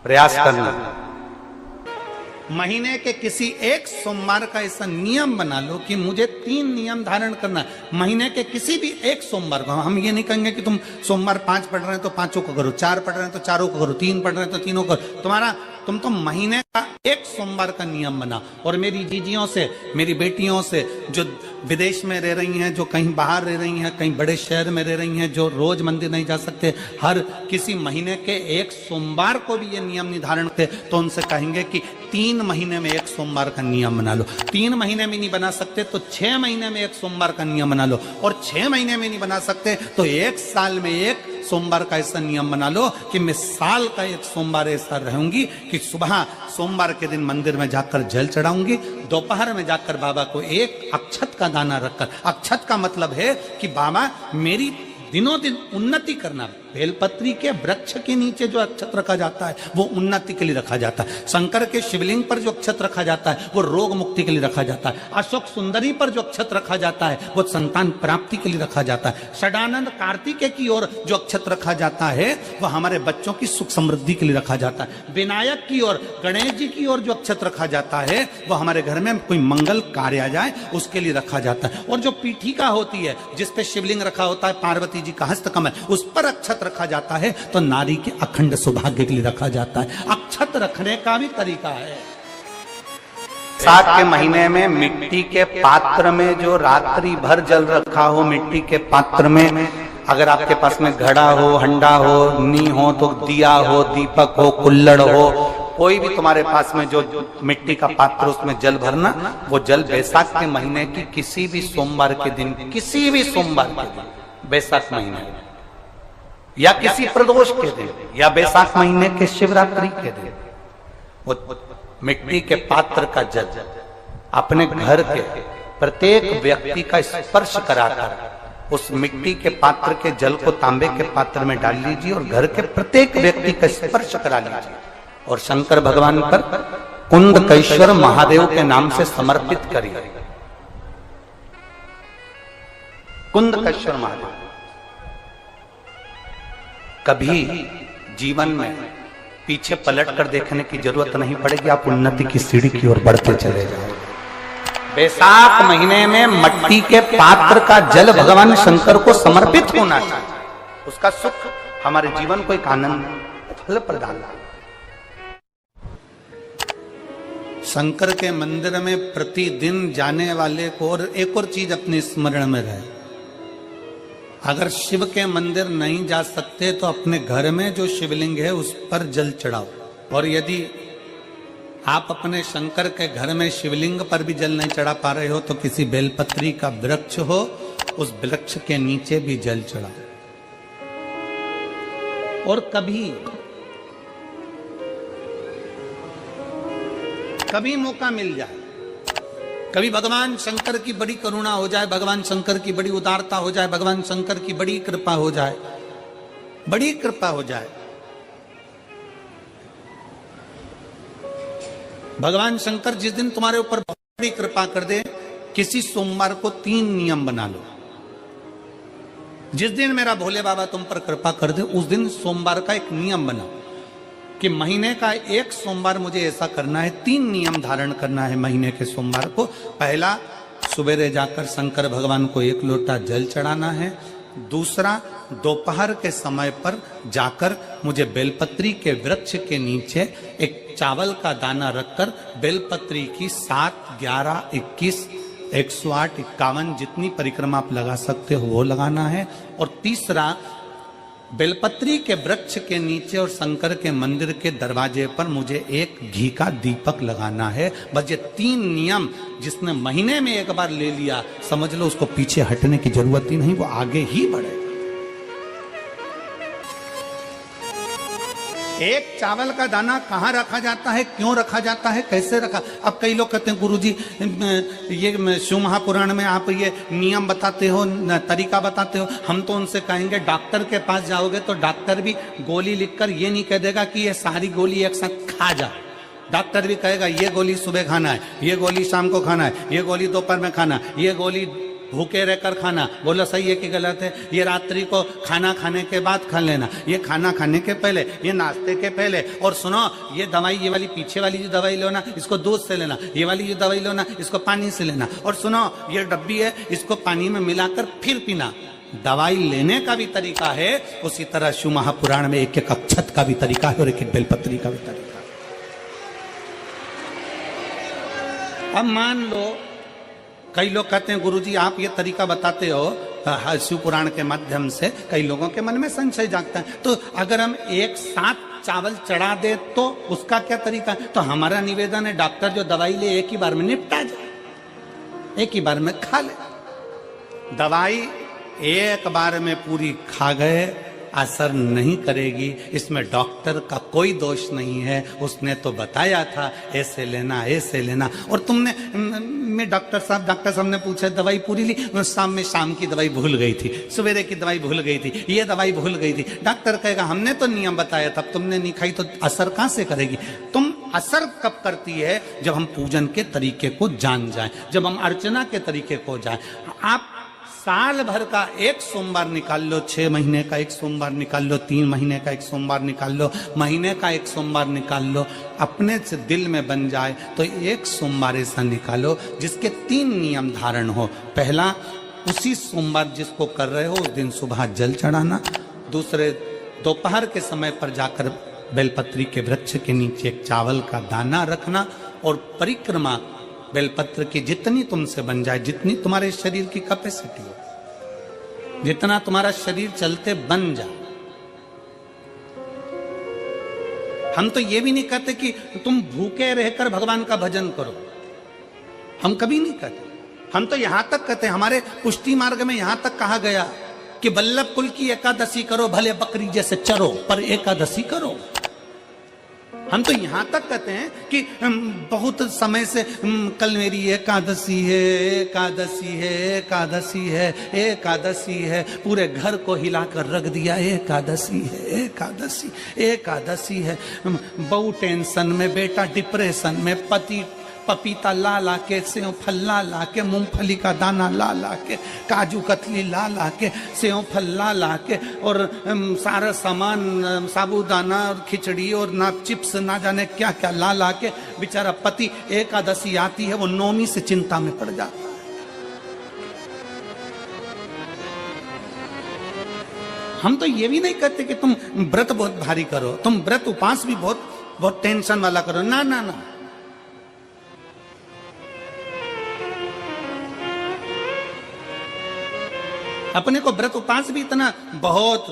प्रयास करना। महीने के किसी एक सोमवार का ऐसा नियम बना लो कि मुझे 3 नियम धारण करना है। महीने के किसी भी एक सोमवार को हम ये नहीं कहेंगे कि तुम सोमवार 5 पढ़ रहे हैं तो 5 को करो, 4 पढ़ रहे हैं तो 4 को करो, 3 पढ़ रहे हैं तो 3 को करो। तुम तो महीने का एक सोमवार का नियम बना। और मेरी जीजियों से, मेरी बेटियों से जो विदेश में रह रही हैं, जो कहीं बाहर रह रही हैं, कहीं बड़े शहर में रह रही हैं, जो रोज मंदिर नहीं जा सकते, हर किसी महीने के एक सोमवार को भी ये नियम निर्धारण थे, तो उनसे कहेंगे कि 3 महीने में एक सोमवार का नियम बना लो। 3 महीने में नहीं बना सकते तो 6 महीने में एक सोमवार का नियम बना लो। और 6 महीने में नहीं बना सकते तो 1 साल में एक सोमवार का ऐसा नियम बना लो कि मैं साल का एक सोमवार ऐसा रहूंगी कि सुबह सोमवार के दिन मंदिर में जाकर जल चढ़ाऊंगी, दोपहर में जाकर बाबा को एक अक्षत का दाना रखकर, अक्षत का मतलब है कि बाबा मेरी दिनों दिन उन्नति करना। बेलपत्री के वृक्ष के नीचे जो अक्षत रखा जाता है वो उन्नति के लिए रखा जाता है। शंकर के शिवलिंग पर जो अक्षत रखा जाता है वो रोग मुक्ति के लिए रखा जाता है। अशोक सुंदरी पर जो अक्षत रखा जाता है वो संतान प्राप्ति के लिए रखा जाता है। षडानंद कार्तिकेय की ओर जो अक्षत रखा जाता है वो हमारे बच्चों की सुख समृद्धि के लिए रखा जाता है। विनायक की ओर, गणेश जी की ओर जो अक्षत रखा जाता है वो हमारे घर में कोई मंगल कार्य आ जाए उसके लिए रखा जाता है। और जो पीठिका होती है जिसपे शिवलिंग रखा होता है, पार्वती जी का हस्तकमल, उस पर अक्षत रखा जाता है तो नारी के अखंड सौभाग्य के लिए रखा जाता है। अक्षत रखने का भी तरीका है। साथ के महीने में मिट्टी के पात्र में जो रात्रि भर जल रखा हो, मिट्टी के पात्र में, अगर आपके पास में घड़ा हो, हंडा हो, नी हो तो दिया हो, दीपक हो, कुल्लड़ हो, कोई भी तुम्हारे पास में जो मिट्टी का पात्र उसमें जल भरना, वो जल बैसाख के महीने की किसी भी सोमवार के दिन, किसी भी सोमवार के दिन, बैसाख महीने या किसी प्रदोष के दिन या बैसाख महीने के शिवरात्रि के दिन, वो मिट्टी के पात्र का जल अपने घर के प्रत्येक व्यक्ति का स्पर्श कराकर उस मिट्टी के पात्र के जल को तांबे के पात्र में डाल लीजिए और घर के प्रत्येक व्यक्ति का स्पर्श करा लीजिए और शंकर भगवान पर कुंदकेश्वर महादेव के नाम से समर्पित करिए। कुंदकेश्वर महादेव। कभी जीवन में पीछे पलट कर देखने की जरूरत नहीं पड़ेगी, आप उन्नति की सीढ़ी की ओर बढ़ते चले जाओगे। बैसाख महीने में मिट्टी के पात्र का जल भगवान शंकर को समर्पित होना चाहिए। उसका सुख हमारे जीवन को एक आनंद फल प्रदान। शंकर के मंदिर में प्रतिदिन जाने वाले को और एक और चीज अपने स्मरण में रहे, अगर शिव के मंदिर नहीं जा सकते तो अपने घर में जो शिवलिंग है उस पर जल चढ़ाओ। और यदि आप अपने शंकर के घर में शिवलिंग पर भी जल नहीं चढ़ा पा रहे हो तो किसी बेलपत्री का वृक्ष हो, उस वृक्ष के नीचे भी जल चढ़ाओ। और कभी मौका मिल जाए, कभी भगवान शंकर की बड़ी करुणा हो जाए, भगवान शंकर की बड़ी उदारता हो जाए, भगवान शंकर की बड़ी कृपा हो जाए, बड़ी कृपा हो जाए, भगवान शंकर जिस दिन तुम्हारे ऊपर बड़ी कृपा कर दे, किसी सोमवार को 3 नियम बना लो। जिस दिन मेरा भोले बाबा तुम पर कृपा कर दे उस दिन सोमवार का एक नियम बनाओ कि महीने का एक सोमवार मुझे ऐसा करना है, 3 नियम धारण करना है महीने के सोमवार को। पहला, सुबेरे जाकर शंकर भगवान को 1 लोटा जल चढ़ाना है। दूसरा, दोपहर के समय पर जाकर मुझे बेलपत्री के वृक्ष के नीचे एक चावल का दाना रखकर बेलपत्री की 7, 11, 21, 108, 51 जितनी परिक्रमा आप लगा सकते हो वो लगाना है। और तीसरा, बेलपत्री के वृक्ष के नीचे और शंकर के मंदिर के दरवाजे पर मुझे एक घी का दीपक लगाना है। बस ये 3 नियम जिसने महीने में एक बार ले लिया, समझ लो उसको पीछे हटने की जरूरत ही नहीं, वो आगे ही बढ़ेगा। एक चावल का दाना कहाँ रखा जाता है, क्यों रखा जाता है, कैसे रखा? अब कई लोग कहते हैं गुरुजी ये शिव महापुराण में आप ये नियम बताते हो, तरीका बताते हो। हम तो उनसे कहेंगे डॉक्टर के पास जाओगे तो डॉक्टर भी गोली लिखकर ये नहीं कह देगा कि ये सारी गोली एक साथ खा जा। डॉक्टर भी कहेगा ये गोली सुबह खाना है, ये गोली शाम को खाना है, ये गोली दोपहर में खाना है, ये गोली भूखे रहकर खाना, बोलो सही है कि गलत है? ये रात्रि को खाना खाने के बाद खा लेना, ये खाना खाने के पहले, ये नाश्ते के पहले। और सुनो, ये दवाई, ये वाली पीछे वाली जो दवाई लो ना, इसको दूध से लेना, ये वाली जो दवाई लो ना, इसको पानी से लेना। और सुनो, ये डब्बी है, इसको पानी में मिलाकर फिर पीना। दवाई लेने का भी तरीका है, उसी तरह शिव महापुराण में एक एक अक्षत का भी तरीका है और एक एक बेलपत्री का भी तरीका है। अब मान लो कई लोग कहते हैं गुरुजी आप ये तरीका बताते हो शिव पुराण के माध्यम से, कई लोगों के मन में संशय जागता है, तो अगर हम एक साथ चावल चढ़ा दे तो उसका क्या तरीका है? तो हमारा निवेदन है डॉक्टर जो दवाई ले एक ही बार में निपटा जाए, एक ही बार में खा ले। दवाई एक बार में पूरी खा गए असर नहीं करेगी, इसमें डॉक्टर का कोई दोष नहीं है। उसने तो बताया था ऐसे लेना, ऐसे लेना, और तुमने मैं डॉक्टर साहब ने पूछा दवाई पूरी ली, शाम की दवाई भूल गई थी, सवेरे की दवाई भूल गई थी, ये दवाई भूल गई थी। डॉक्टर कहेगा हमने तो नियम बताया था, तुमने नहीं खाई तो असर कहां से करेगी? तुम असर कब करती है? जब हम पूजन के तरीके को जान जाएं, जब हम अर्चना के तरीके को जाएं। आप साल भर का एक सोमवार निकाल लो, 6 महीने का एक सोमवार निकाल लो, 3 महीने का एक सोमवार निकाल लो, महीने का एक सोमवार निकाल लो, अपने से दिल में बन जाए तो एक सोमवार ऐसा निकालो जिसके 3 नियम धारण हो। पहला, उसी सोमवार जिसको कर रहे हो उस दिन सुबह जल चढ़ाना। दूसरे, दोपहर के समय पर जाकर बेलपत्री के वृक्ष के नीचे एक चावल का दाना रखना, और परिक्रमा बेलपत्र की जितनी तुमसे बन जाए, जितनी तुम्हारे शरीर की कैपेसिटी हो, जितना तुम्हारा शरीर चलते बन जाए। हम तो ये भी नहीं कहते कि तुम भूखे रहकर भगवान का भजन करो, हम कभी नहीं कहते। हम तो यहां तक कहते हैं, हमारे पुष्टि मार्ग में यहां तक कहा गया कि वल्लभ कुल की एकादशी करो, भले बकरी जैसे चरो पर एकादशी करो। हम तो यहां तक कहते हैं कि बहुत समय से कल मेरी एकादशी है, एकादशी है, एकादशी है, एकादशी है, पूरे घर को हिलाकर रख दिया, एकादशी है, एकादशी, एकादशी है। बहू टेंशन में, बेटा डिप्रेशन में, पति पपीता ला ला के, सेव फल ला ला के, मूंगफली का दाना ला ला के, काजू कतली ला ला के, सेव फल ला ला के, और सारा सामान, साबूदाना और खिचड़ी और ना चिप्स ना जाने क्या क्या ला ला के, बेचारा पति एकादशी आती है वो नौमी से चिंता में पड़ जाता है। हम तो ये भी नहीं कहते कि तुम व्रत बहुत भारी करो, तुम व्रत उपास भी बहुत टेंशन वाला करो, ना ना ना। अपने को व्रत उपास भी इतना बहुत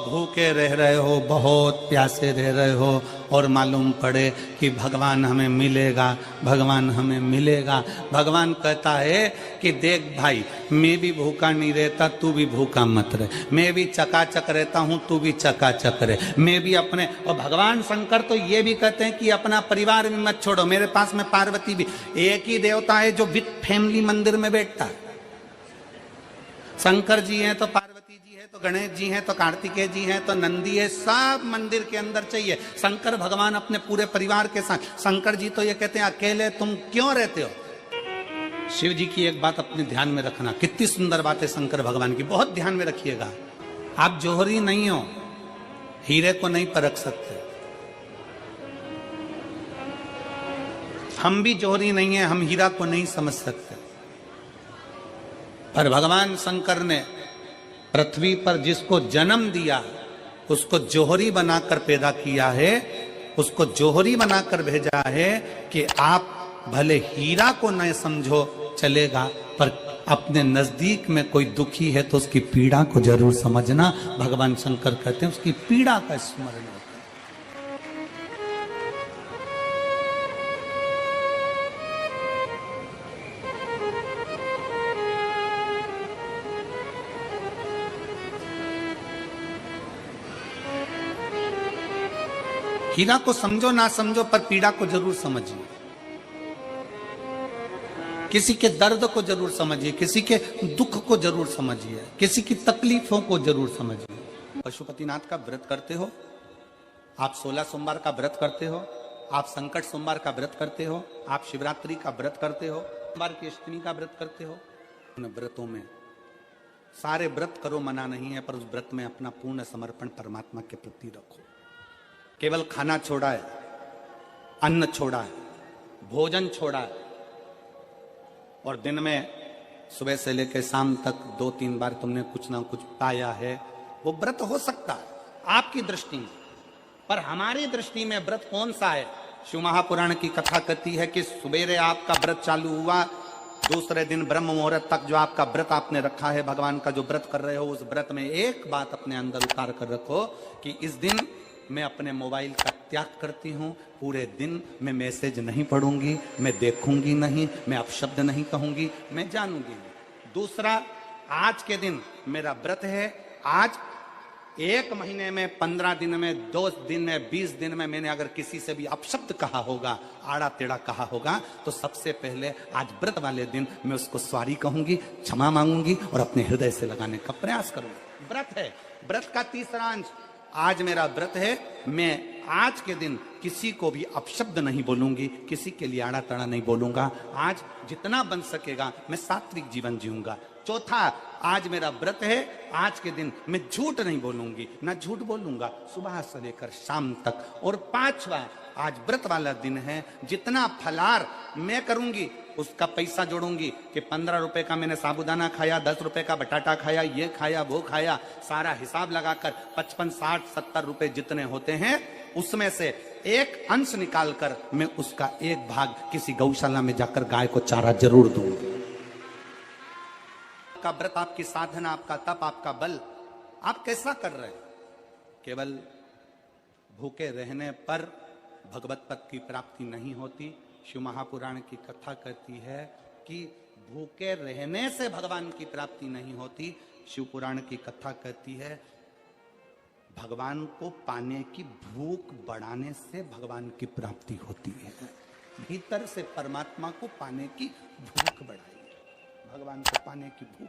भूखे रह रहे हो, बहुत प्यासे रह रहे हो, और मालूम पड़े कि भगवान हमें मिलेगा, भगवान हमें मिलेगा। भगवान कहता है कि देख भाई, मैं भी भूखा नहीं रहता, तू भी भूखा मत रहे, मैं भी चकाचक रहता हूं, तू भी चकाचक रहे, मैं भी अपने। और भगवान शंकर तो ये भी कहते हैं कि अपना परिवार भी मत छोड़ो। मेरे पास में पार्वती भी, एक ही देवता है जो विद फैमिली मंदिर में बैठता है। शंकर जी हैं तो पार्वती जी है, तो गणेश जी हैं, तो कार्तिकेय जी हैं, तो नंदी है, सब मंदिर के अंदर चाहिए। शंकर भगवान अपने पूरे परिवार के साथ। शंकर जी तो ये कहते हैं अकेले तुम क्यों रहते हो? शिव जी की एक बात अपने ध्यान में रखना, कितनी सुंदर बात है शंकर भगवान की, बहुत ध्यान में रखिएगा। आप जौहरी नहीं हो, हीरे को नहीं परख सकते। हम भी जौहरी नहीं है, हम हीरा को नहीं समझ सकते। पर भगवान शंकर ने पृथ्वी पर जिसको जन्म दिया उसको जौहरी बनाकर पैदा किया है, उसको जौहरी बनाकर भेजा है कि आप भले हीरा को न समझो चलेगा, पर अपने नजदीक में कोई दुखी है तो उसकी पीड़ा को जरूर समझना। भगवान शंकर कहते हैं उसकी पीड़ा का स्मरण होता है। हीरा को समझो ना समझो, पर पीड़ा को जरूर समझिए, किसी के दर्द को जरूर समझिए, किसी के दुख को जरूर समझिए, किसी की तकलीफों को जरूर समझिए। पशुपतिनाथ का व्रत करते हो आप, 16 सोमवार का व्रत करते हो आप, संकट सोमवार का व्रत करते हो आप, शिवरात्रि का व्रत करते हो, सोमवार की अष्टमी का व्रत करते हो, व्रतों में सारे व्रत करो, मना नहीं है, पर उस व्रत में अपना पूर्ण समर्पण परमात्मा के प्रति रखो। केवल खाना छोड़ा है, अन्न छोड़ा है, भोजन छोड़ा है, और दिन में सुबह से लेकर शाम तक 2-3 बार तुमने कुछ ना कुछ पाया है, वो व्रत हो सकता है आपकी दृष्टि में, पर हमारी दृष्टि में व्रत कौन सा है? शिव महापुराण की कथा कहती है कि सुबेरे आपका व्रत चालू हुआ, दूसरे दिन ब्रह्म मुहूर्त तक जो आपका व्रत आपने रखा है, भगवान का जो व्रत कर रहे हो, उस व्रत में एक बात अपने अंदर उतार कर रखो कि इस दिन मैं अपने मोबाइल का त्याग करती हूं, पूरे दिन मैं मैसेज नहीं पढ़ूंगी, मैं देखूंगी नहीं, मैं अपशब्द नहीं कहूंगी, मैं जानूंगी नहीं। दूसरा, आज के दिन मेरा व्रत है, आज 1 महीने में, 15 दिन में, 2 दिन में, 20 दिन में मैंने अगर किसी से भी अपशब्द कहा होगा, आड़ा टेढ़ा कहा होगा, तो सबसे पहले आज व्रत वाले दिन मैं उसको सॉरी कहूंगी, क्षमा मांगूंगी और अपने हृदय से लगाने का प्रयास करूंगी। व्रत है। व्रत का तीसरा अंश, आज मेरा व्रत है, मैं आज के दिन किसी को भी अपशब्द नहीं बोलूंगी, किसी के लिए आड़ा टेढ़ा नहीं बोलूंगा, आज जितना बन सकेगा मैं सात्विक जीवन जीऊंगा। चौथा, आज मेरा व्रत है, आज के दिन मैं झूठ नहीं बोलूंगी, ना झूठ बोलूंगा सुबह से लेकर शाम तक। और 5वां, आज व्रत वाला दिन है, जितना फलार मैं करूंगी उसका पैसा जोड़ूंगी कि 15 रुपए का मैंने साबुदाना खाया, 10 रुपए का बटाटा खाया, ये खाया, वो खाया, सारा हिसाब लगाकर 55, 60, 70 रुपए जितने होते हैं, उसमें से एक अंश निकालकर मैं उसका एक भाग किसी गौशाला में जाकर गाय को चारा जरूर दूंगी। आपका व्रत, आपकी साधना, आपका तप, आपका बल, आप कैसा कर रहे हैं? केवल भूखे रहने पर भगवत पद की प्राप्ति नहीं होती। शिव महापुराण की कथा कहती है कि भूखे रहने से भगवान की प्राप्ति नहीं होती। शिव पुराण की कथा कहती है भगवान को पाने की भूख बढ़ाने से भगवान की प्राप्ति होती है। भीतर से परमात्मा को पाने की भूख बढ़ाइए, भगवान को पाने की भूख